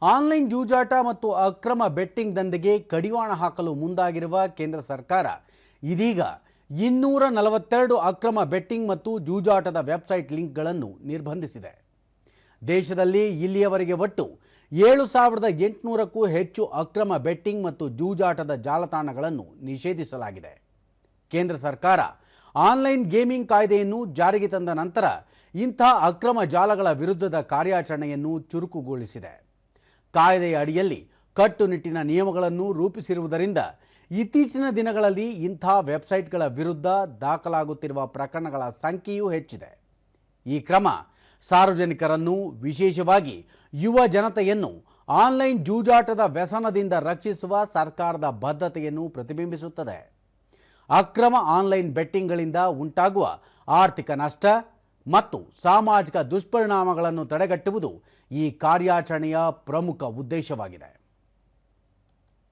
Online ಜೂಜಾಟ ಮತ್ತು ಅಕ್ರಮ betting ದಂಧೆಗೆ ಕಡಿವಾಣ ಹಾಕಲು ಮುಂದಾಗಿರುವ ಕೇಂದ್ರ ಸರ್ಕಾರ ಇದೀಗ 242 ಅಕ್ರಮ ಬೆಟ್ಟಿಂಗ್ ಮತ್ತು ಜೂಜಾಟದ ವೆಬ್ಸೈಟ್ ಲಿಂಕ್ಗಳನ್ನು ನಿರ್ಬಂಧಿಸಿದೆ. ದೇಶದಲ್ಲಿ ಇಲ್ಲಿಯವರೆಗೆ ಒಟ್ಟು 7800ಕ್ಕೂ ಹೆಚ್ಚು ಅಕ್ರಮ ಬೆಟ್ಟಿಂಗ್ ಮತ್ತು ಜೂಜಾಟದ ಜಾಲತಾಣಗಳನ್ನು ನಿಷೇಧಿಸಲಾಗಿದೆ. ಕೇಂದ್ರ ಸರ್ಕಾರ ಆನ್ಲೈನ್ ಗೇಮಿಂಗ್ ಕಾಯ್ದೆಯನ್ನು ಜಾರಿಗೆ ತಂದ ನಂತರ ಇಂಥ ಅಕ್ರಮ ಜಾಲಗಳ ವಿರುದ್ಧದ ಕಾರ್ಯಾಚರಣೆಯನ್ನು ಚುರುಕುಗೊಳಿಸಿದೆ. ಕಾಯ್ದೆಯ ಅಡಿಯಲ್ಲಿ ಕಟ್ಟುನಿಟ್ಟಿನ ನಿಯಮಗಳನ್ನು ರೂಪಿಸಿರುವುದರಿಂದ ಇತ್ತೀಚಿನ ದಿನಗಳಲ್ಲಿ ಇಂಥ ವೆಬ್ಸೈಟ್ಗಳ ವಿರುದ್ಧ ದಾಖಲಾಗುತ್ತಿರುವ ಪ್ರಕರಣಗಳ ಸಂಖ್ಯೆಯೂ ಹೆಚ್ಚಿದೆ. ಈ ಕ್ರಮ ಸಾರ್ವಜನಿಕರನ್ನು, ವಿಶೇಷವಾಗಿ ಯುವ ಜನತೆಯನ್ನು ಆನ್ಲೈನ್ ಜೂಜಾಟದ ವ್ಯಸನದಿಂದ ರಕ್ಷಿಸುವ ಸರ್ಕಾರದ ಬದ್ಧತೆಯನ್ನು ಪ್ರತಿಬಿಂಬಿಸುತ್ತದೆ. ಅಕ್ರಮ ಆನ್ಲೈನ್ ಬೆಟ್ಟಿಂಗ್ಗಳಿಂದ ಉಂಟಾಗುವ ಆರ್ಥಿಕ ನಷ್ಟ ಮತ್ತು ಸಾಮಾಜಿಕ ದುಷ್ಪರಿಣಾಮಗಳನ್ನು ತಡೆಗಟ್ಟುವುದು ಈ ಕಾರ್ಯಾಚರಣೆಯ ಪ್ರಮುಖ ಉದ್ದೇಶವಾಗಿದೆ.